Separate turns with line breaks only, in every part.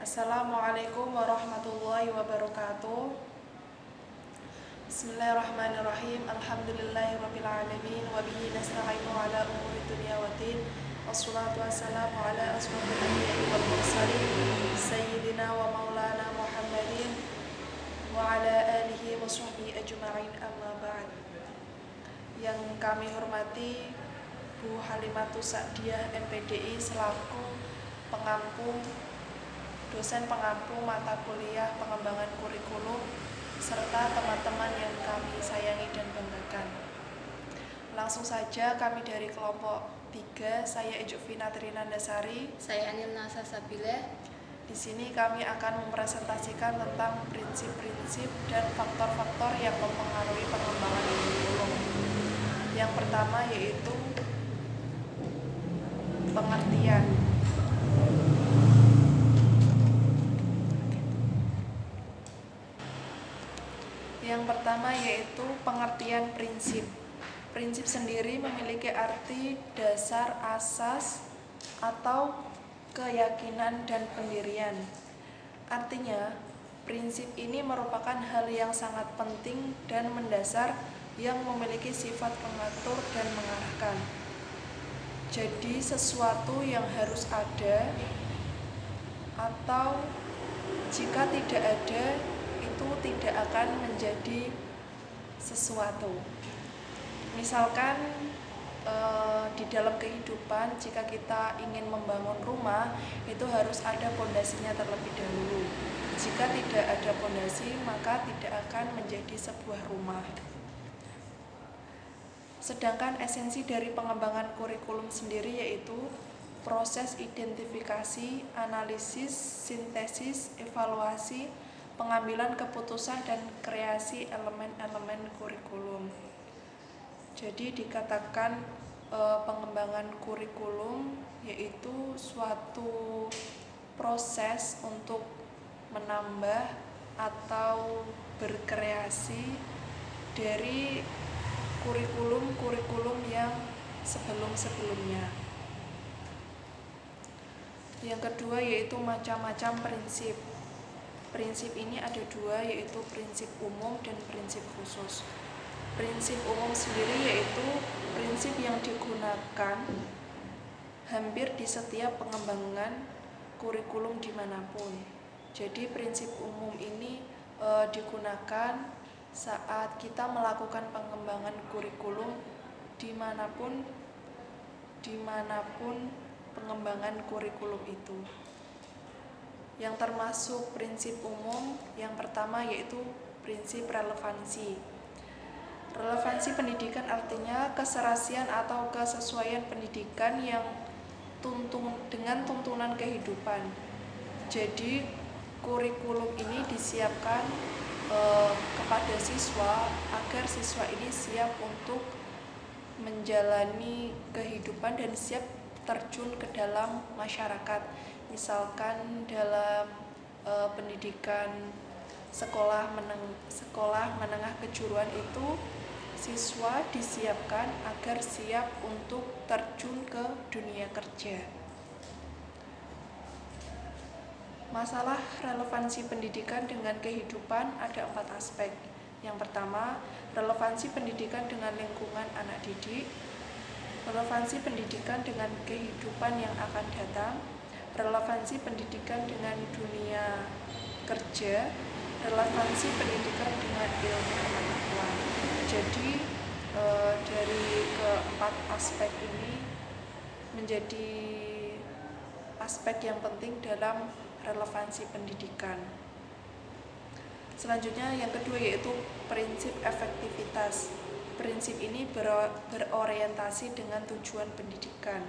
Assalamualaikum warahmatullahi wabarakatuh. Bismillahirrahmanirrahim. Alhamdulillahirabbil alamin wa bihi nasta'inu ala umuri dunya waddin. Wassalatu wassalamu ala asrofil anbiya'i wal mursalin sayyidina wa maulana Muhammadin wa ala alihi wa sahbihi ajma'in, amma ba'd. Yang kami hormati Bu Halimatus Sa'diyah MPDI selaku dosen pengampu mata kuliah pengembangan kurikulum, serta teman-teman yang kami sayangi dan banggakan. Langsung saja kami dari kelompok 3, saya Ijuk Vina Trinandasari.
Saya Anilna Salsabila.
Di sini kami akan mempresentasikan tentang prinsip-prinsip dan faktor-faktor yang mempengaruhi pengembangan kurikulum. Yang pertama yaitu pengertian. Yang pertama yaitu pengertian prinsip. Prinsip sendiri memiliki arti dasar, asas, atau keyakinan dan pendirian. Artinya, prinsip ini merupakan hal yang sangat penting dan mendasar yang memiliki sifat pengatur dan mengarahkan. Jadi sesuatu yang harus ada, atau jika tidak ada, itu tidak akan menjadi sesuatu. Misalkan di dalam kehidupan, jika kita ingin membangun rumah, itu harus ada pondasinya terlebih dahulu. Jika tidak ada pondasi, maka tidak akan menjadi sebuah rumah. Sedangkan esensi dari pengembangan kurikulum sendiri yaitu proses identifikasi, analisis, sintesis, evaluasi, pengambilan keputusan, dan kreasi elemen-elemen kurikulum. Jadi dikatakan pengembangan kurikulum yaitu suatu proses untuk menambah atau berkreasi dari kurikulum yang sebelum-sebelumnya. Yang kedua yaitu macam-macam prinsip. Prinsip ini ada dua, yaitu prinsip umum dan prinsip khusus. Prinsip umum sendiri yaitu prinsip yang digunakan hampir di setiap pengembangan kurikulum dimanapun. Jadi prinsip umum ini digunakan saat kita melakukan pengembangan kurikulum dimanapun pengembangan kurikulum itu. Yang termasuk prinsip umum yang pertama yaitu prinsip relevansi. Relevansi pendidikan artinya keserasian atau kesesuaian pendidikan yang dengan tuntunan kehidupan. Jadi kurikulum ini disiapkan kepada siswa agar siswa ini siap untuk menjalani kehidupan dan siap terjun ke dalam masyarakat. Misalkan dalam pendidikan sekolah menengah kejuruan itu, siswa disiapkan agar siap untuk terjun ke dunia kerja. Masalah relevansi pendidikan dengan kehidupan ada 4 aspek. Yang pertama, relevansi pendidikan dengan lingkungan anak didik, relevansi pendidikan dengan kehidupan yang akan datang, relevansi pendidikan dengan dunia kerja, relevansi pendidikan dengan ilmu pengetahuan. Jadi dari keempat aspek ini menjadi aspek yang penting dalam relevansi pendidikan. Selanjutnya yang kedua yaitu prinsip efektivitas. Prinsip ini berorientasi dengan tujuan pendidikan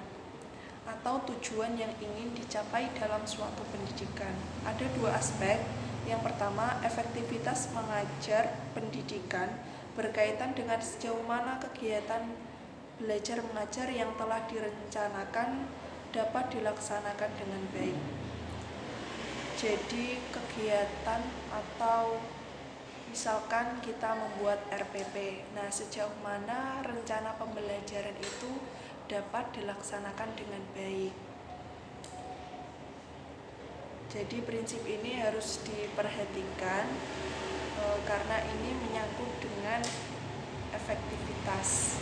atau tujuan yang ingin dicapai dalam suatu pendidikan. Ada 2 aspek. Yang pertama, efektivitas mengajar pendidikan berkaitan dengan sejauh mana kegiatan belajar mengajar yang telah direncanakan dapat dilaksanakan dengan baik. Jadi kegiatan atau misalkan kita membuat RPP. Nah, sejauh mana rencana pembelajaran itu dapat dilaksanakan dengan baik. Jadi prinsip ini harus diperhatikan karena ini menyangkut dengan efektivitas.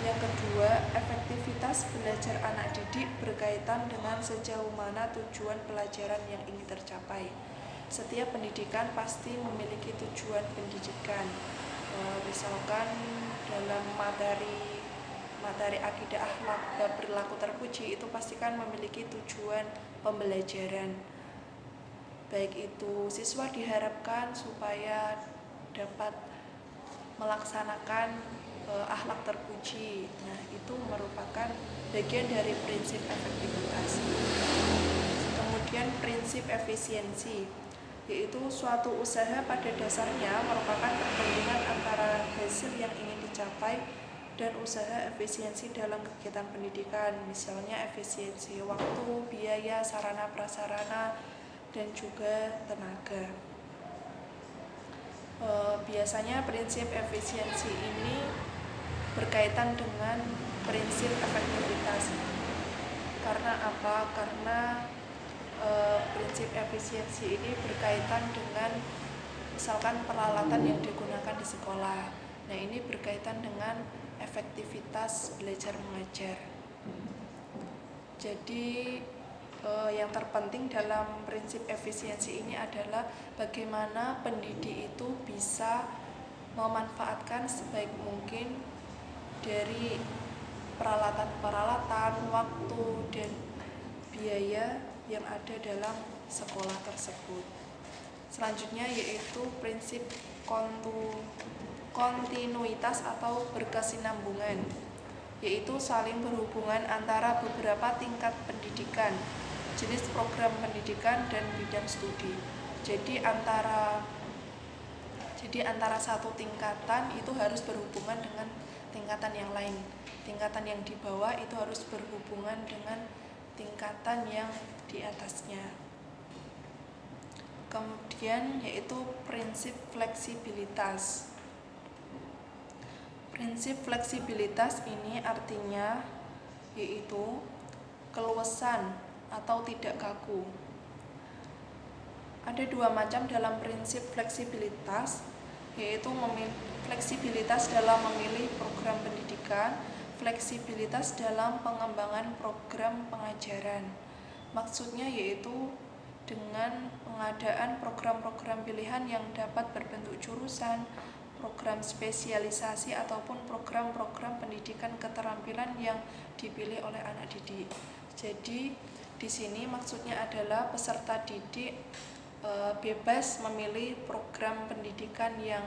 Yang kedua, efektivitas belajar anak didik berkaitan dengan sejauh mana tujuan pelajaran yang ingin tercapai. Setiap pendidikan pasti memiliki tujuan pendidikan. Misalkan dalam materi akidah akhlak bab perilaku terpuji itu pasti kan memiliki tujuan pembelajaran. Baik itu siswa diharapkan supaya dapat melaksanakan akhlak terpuji. Nah, itu merupakan bagian dari prinsip efektivitas. Kemudian prinsip efisiensi, yaitu suatu usaha pada dasarnya merupakan perbandingan antara hasil yang ingin dicapai dan usaha efisiensi dalam kegiatan pendidikan, misalnya efisiensi waktu, biaya, sarana prasarana, dan juga tenaga. Biasanya prinsip efisiensi ini berkaitan dengan prinsip efektivitas. Karena apa? Karena prinsip efisiensi ini berkaitan dengan misalkan peralatan yang digunakan di sekolah. Nah, ini berkaitan dengan efektivitas belajar mengajar. Jadi yang terpenting dalam prinsip efisiensi ini adalah bagaimana pendidik itu bisa memanfaatkan sebaik mungkin dari peralatan-peralatan, waktu, dan biaya yang ada dalam sekolah tersebut. Selanjutnya yaitu prinsip kontinuitas atau berkesinambungan, yaitu saling berhubungan antara beberapa tingkat pendidikan, jenis program pendidikan, dan bidang studi. Jadi antara satu tingkatan itu harus berhubungan dengan tingkatan yang lain. Tingkatan yang di bawah itu harus berhubungan dengan tingkatan yang di atasnya. Kemudian yaitu prinsip fleksibilitas. Prinsip fleksibilitas ini artinya yaitu keluasan atau tidak kaku. Ada dua macam dalam prinsip fleksibilitas, yaitu fleksibilitas dalam memilih program pendidikan, fleksibilitas dalam pengembangan program pengajaran. Maksudnya yaitu dengan pengadaan program-program pilihan yang dapat berbentuk jurusan, program spesialisasi ataupun program-program pendidikan keterampilan yang dipilih oleh anak didik. Jadi di sini maksudnya adalah peserta didik bebas memilih program pendidikan yang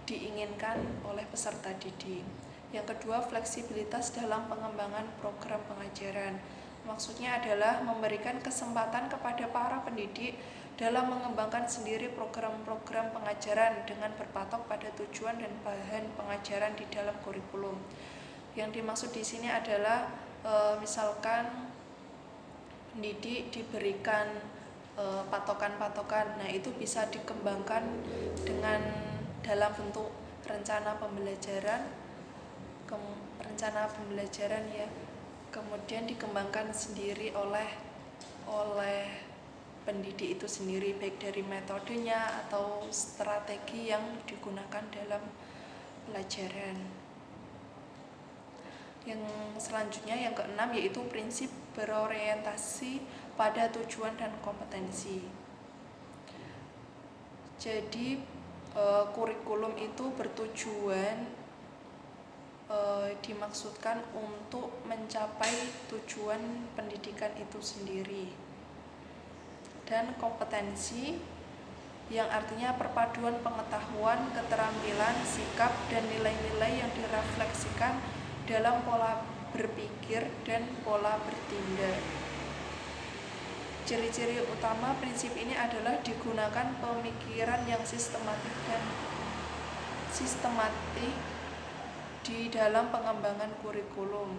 diinginkan oleh peserta didik. Yang kedua, fleksibilitas dalam pengembangan program pengajaran. Maksudnya adalah memberikan kesempatan kepada para pendidik dalam mengembangkan sendiri program-program pengajaran dengan berpatok pada tujuan dan bahan pengajaran di dalam kurikulum. Yang dimaksud di sini adalah misalkan pendidik diberikan patokan-patokan, nah itu bisa dikembangkan dengan dalam bentuk rencana pembelajaran ya, kemudian dikembangkan sendiri oleh pendidik itu sendiri, baik dari metodenya atau strategi yang digunakan dalam pelajaran. Yang selanjutnya yang keenam yaitu prinsip berorientasi pada tujuan dan kompetensi. Jadi kurikulum itu bertujuan dimaksudkan untuk mencapai tujuan pendidikan itu sendiri. Dan kompetensi yang artinya perpaduan pengetahuan, keterampilan, sikap, dan nilai-nilai yang direfleksikan dalam pola berpikir dan pola bertindak. Ciri-ciri utama prinsip ini adalah digunakan pemikiran yang sistematik di dalam pengembangan kurikulum.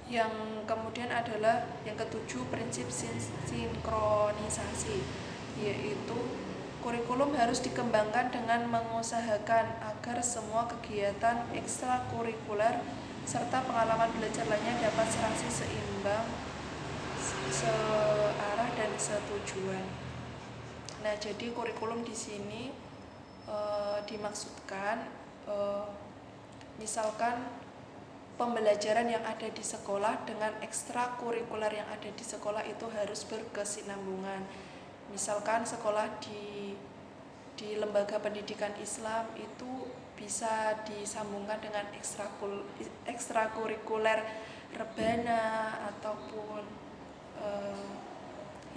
Yang kemudian adalah yang ketujuh, prinsip sinkronisasi, yaitu kurikulum harus dikembangkan dengan mengusahakan agar semua kegiatan ekstrakurikuler serta pengalaman belajar lainnya dapat serasi seimbang tujuan. Nah, jadi kurikulum di sini dimaksudkan misalkan pembelajaran yang ada di sekolah dengan ekstrakurikuler yang ada di sekolah itu harus berkesinambungan. Misalkan sekolah di lembaga pendidikan Islam itu bisa disambungkan dengan ekstrakurikuler rebana ataupun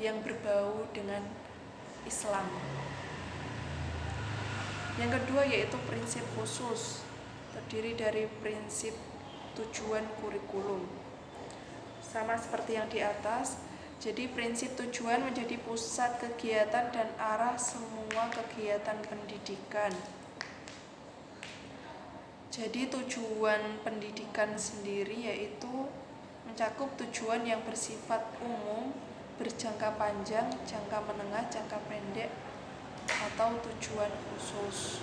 yang berbau dengan Islam. Yang kedua yaitu prinsip khusus, terdiri dari prinsip tujuan kurikulum. Sama seperti yang di atas, jadi prinsip tujuan menjadi pusat kegiatan dan arah semua kegiatan pendidikan. Jadi tujuan pendidikan sendiri yaitu mencakup tujuan yang bersifat umum, berjangka panjang, jangka menengah, jangka pendek, atau tujuan khusus.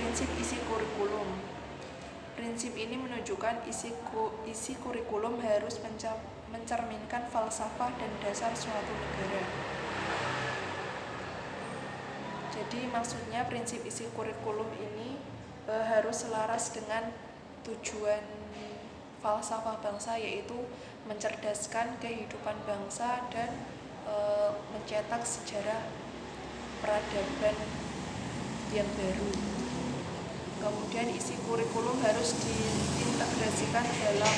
Prinsip isi kurikulum. Prinsip ini menunjukkan isi kurikulum harus mencerminkan falsafah dan dasar suatu negara. Jadi maksudnya prinsip isi kurikulum ini harus selaras dengan tujuan falsafah bangsa, yaitu mencerdaskan kehidupan bangsa dan mencetak sejarah peradaban yang baru. Kemudian isi kurikulum harus diintegrasikan dalam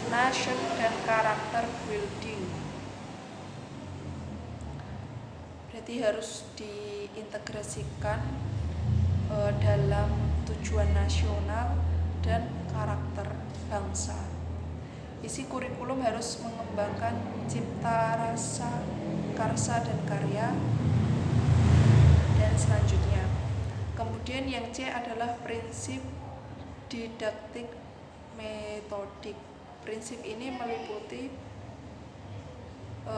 nation dan karakter building. Berarti harus diintegrasikan dalam tujuan nasional dan karakter bangsa. Isi kurikulum harus mengembangkan cipta rasa, karsa dan karya, dan selanjutnya. Kemudian yang C adalah prinsip didaktik metodik. Prinsip ini meliputi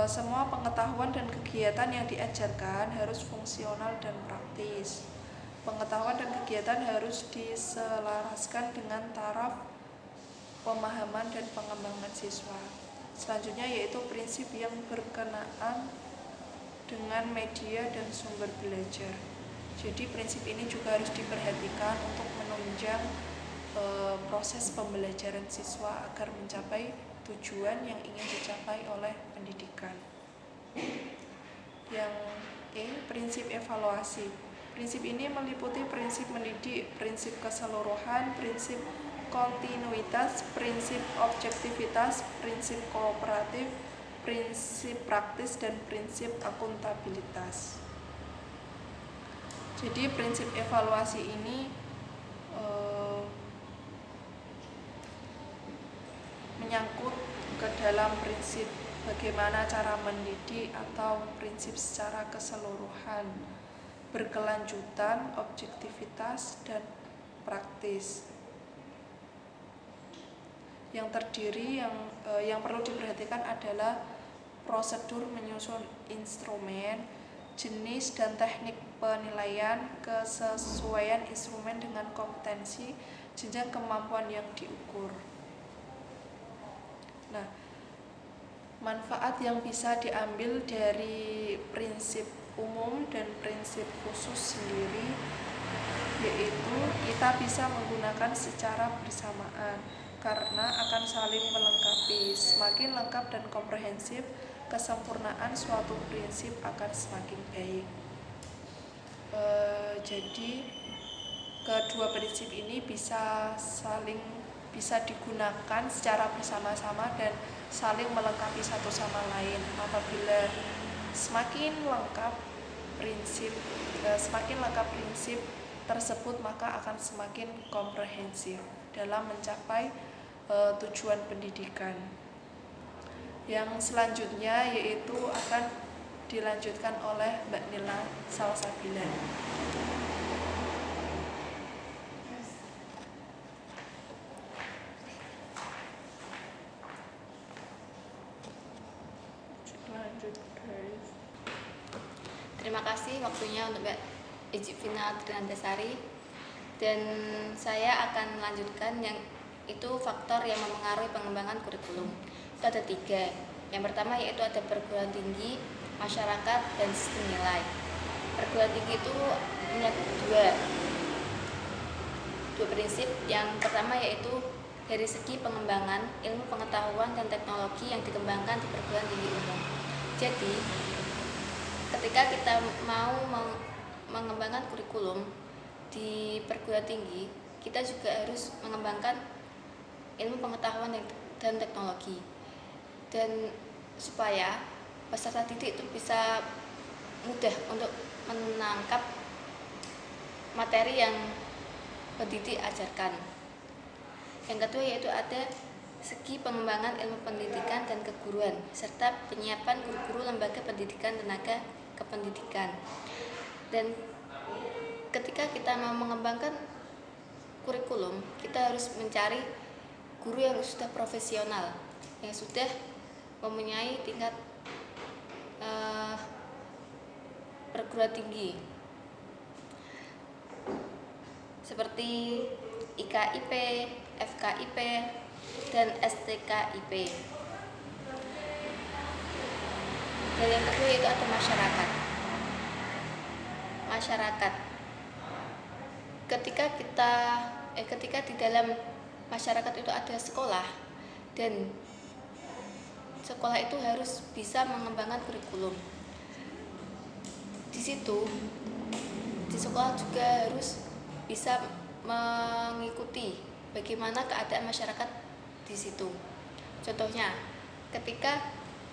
semua pengetahuan dan kegiatan yang diajarkan harus fungsional dan praktis. Pengetahuan dan kegiatan harus diselaraskan dengan taraf pemahaman dan pengembangan siswa. Selanjutnya yaitu prinsip yang berkenaan dengan media dan sumber belajar. Jadi prinsip ini juga harus diperhatikan untuk menunjang proses pembelajaran siswa agar mencapai tujuan yang ingin dicapai oleh pendidikan. Yang E, prinsip evaluasi. Prinsip ini meliputi prinsip mendidik, prinsip keseluruhan, prinsip kontinuitas, prinsip objektivitas, prinsip kooperatif, prinsip praktis, dan prinsip akuntabilitas. Jadi prinsip evaluasi ini menyangkut ke dalam prinsip bagaimana cara mendidik atau prinsip secara keseluruhan, berkelanjutan, objektivitas, dan praktis. Yang terdiri yang perlu diperhatikan adalah prosedur menyusun instrumen, jenis dan teknik penilaian, kesesuaian instrumen dengan kompetensi, jenjang kemampuan yang diukur. Nah, manfaat yang bisa diambil dari prinsip umum dan prinsip khusus sendiri yaitu kita bisa menggunakan secara bersamaan karena akan saling melengkapi. Semakin lengkap dan komprehensif, kesempurnaan suatu prinsip akan semakin baik. Jadi kedua prinsip ini bisa digunakan secara bersama-sama dan saling melengkapi satu sama lain. Apabila semakin lengkap prinsip tersebut, maka akan semakin komprehensif dalam mencapai tujuan pendidikan. Yang selanjutnya yaitu akan dilanjutkan oleh Mbak Nila Salsabila.
Terima kasih waktunya untuk Mbak Ijifina Trinandasari. Dan saya akan melanjutkan yang itu faktor yang mempengaruhi pengembangan kurikulum. itu ada 3. Yang pertama yaitu ada perguruan tinggi, masyarakat, dan sistem nilai. Perguruan tinggi itu menyangkut dua prinsip. Yang pertama yaitu dari segi pengembangan ilmu pengetahuan dan teknologi yang dikembangkan di perguruan tinggi umum. Jadi, ketika kita mau mengembangkan kurikulum di perguruan tinggi, kita juga harus mengembangkan ilmu pengetahuan dan teknologi. Dan supaya peserta didik itu bisa mudah untuk menangkap materi yang pendidik ajarkan. Yang kedua yaitu ada segi pengembangan ilmu pendidikan dan keguruan serta penyiapan guru-guru lembaga pendidikan tenaga kependidikan. Dan ketika kita mau mengembangkan kurikulum, kita harus mencari guru yang sudah profesional, yang sudah mempunyai tingkat perguruan tinggi seperti IKIP, FKIP, dan STKIP. Dan yang kedua itu ada masyarakat. Ketika di dalam masyarakat itu ada sekolah, dan sekolah itu harus bisa mengembangkan kurikulum. Di sekolah juga harus bisa mengikuti bagaimana keadaan masyarakat di situ. Contohnya, ketika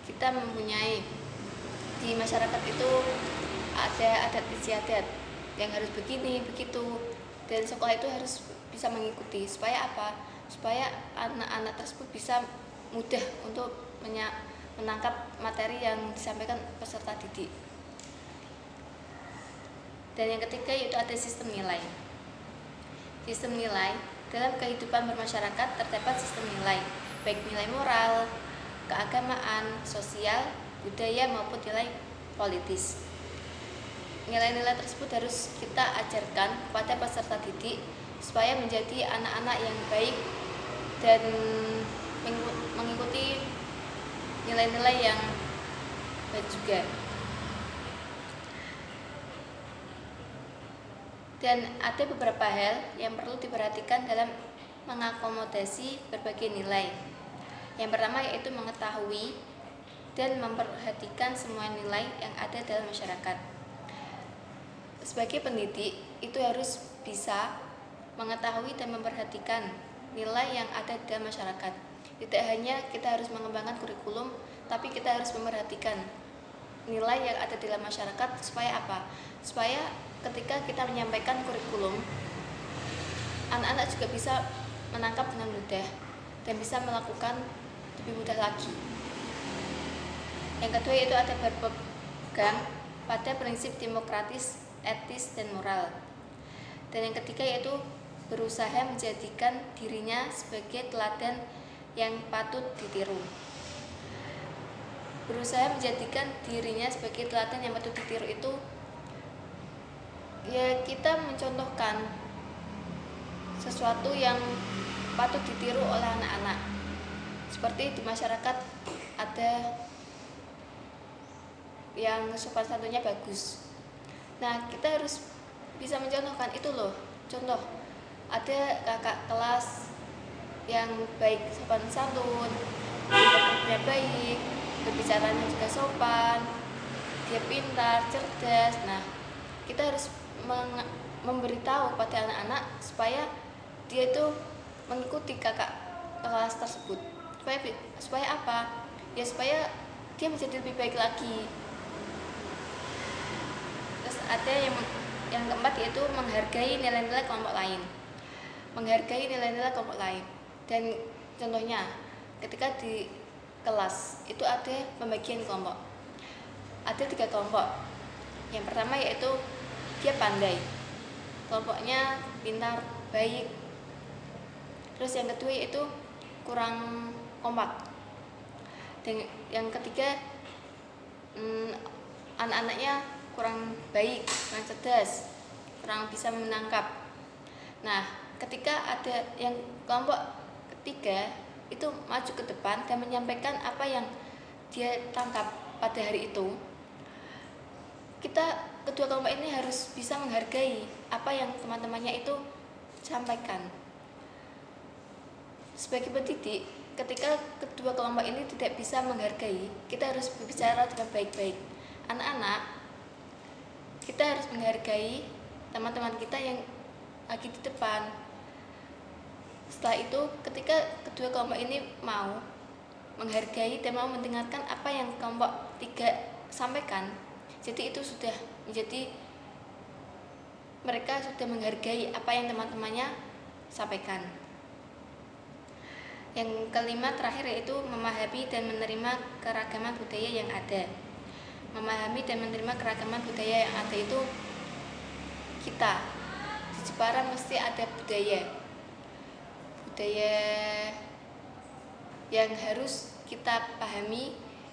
kita mempunyai di masyarakat itu ada adat istiadat yang harus begini, begitu, dan sekolah itu harus bisa mengikuti. Supaya apa? Supaya anak-anak tersebut bisa mudah untuk menangkap materi yang disampaikan peserta didik. Dan yang ketiga yaitu ada sistem nilai. Sistem nilai dalam kehidupan bermasyarakat terdapat sistem nilai, baik nilai moral, keagamaan, sosial, budaya maupun nilai politis. Nilai-nilai tersebut harus kita ajarkan kepada peserta didik supaya menjadi anak-anak yang baik dan mengikuti nilai-nilai yang baik juga. Dan ada beberapa hal yang perlu diperhatikan dalam mengakomodasi berbagai nilai. Yang pertama yaitu mengetahui dan memperhatikan semua nilai yang ada dalam masyarakat. Sebagai pendidik itu harus bisa mengetahui dan memperhatikan nilai yang ada di dalam masyarakat. Tidak hanya kita harus mengembangkan kurikulum, tapi kita harus memperhatikan nilai yang ada di dalam masyarakat. Supaya apa? Supaya ketika kita menyampaikan kurikulum, anak-anak juga bisa menangkap dengan mudah dan bisa melakukan lebih mudah lagi. Yang kedua yaitu ada berpegang pada prinsip demokratis, etis, dan moral. Dan yang ketiga yaitu berusaha menjadikan dirinya sebagai teladan yang patut ditiru. Berusaha menjadikan dirinya sebagai teladan yang patut ditiru itu ya kita mencontohkan sesuatu yang patut ditiru oleh anak-anak. Seperti di masyarakat ada yang sopan santunnya bagus. Nah, kita harus bisa mencontohkan itu loh. Contoh, ada kakak kelas yang baik, sopan santun, bekerja baik, berbicaranya juga sopan, dia pintar, cerdas. Nah, kita harus memberitahu pada anak-anak supaya dia itu mengikuti kakak kelas tersebut. Supaya apa? Ya supaya dia menjadi lebih baik lagi. Terus ada yang keempat yaitu menghargai nilai-nilai kelompok lain. Menghargai nilai-nilai kelompok lain. Dan contohnya ketika di kelas itu ada pembagian kelompok. Ada 3 kelompok. Yang pertama yaitu dia pandai, kelompoknya pintar, baik. Terus yang kedua yaitu kurang kompak. Dan yang ketiga anak-anaknya kurang baik, kurang cerdas, kurang bisa menangkap. Nah, ketika ada yang kelompok ketiga itu maju ke depan dan menyampaikan apa yang dia tangkap pada hari itu, kedua kelompok ini harus bisa menghargai apa yang teman-temannya itu sampaikan. Sebagai pendidik, ketika kedua kelompok ini tidak bisa menghargai, kita harus berbicara dengan baik-baik. Anak-anak, kita harus menghargai teman-teman kita yang lagi di depan. Setelah itu, ketika kedua kelompok ini mau menghargai dan mau mendengarkan apa yang kelompok 3 sampaikan, jadi itu sudah menjadi mereka sudah menghargai apa yang teman-temannya sampaikan. Yang kelima terakhir yaitu memahami dan menerima keragaman budaya yang ada. Memahami dan menerima keragaman budaya yang ada itu kita di Jepara mesti ada budaya yang harus kita pahami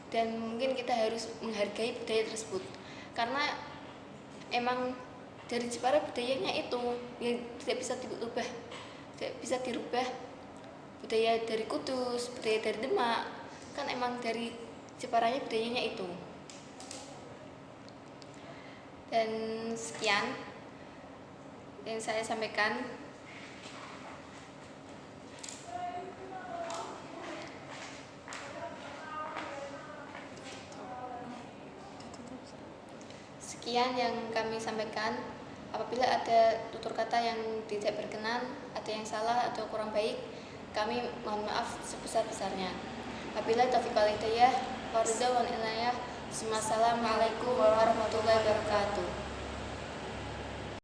dan mungkin kita harus menghargai budaya tersebut, karena emang dari Jepara budayanya itu yang tidak bisa dirubah. Budaya dari Kudus, budaya dari Demak, kan emang dari Jeparanya budayanya itu. Dan sekian yang saya sampaikan. Sekian yang kami sampaikan. Apabila ada tutur kata yang tidak berkenan, ada yang salah atau kurang baik, kami mohon maaf sebesar-besarnya. Wabillahi taufiq wal hidayah. Wassalamualaikum warahmatullahi wabarakatuh.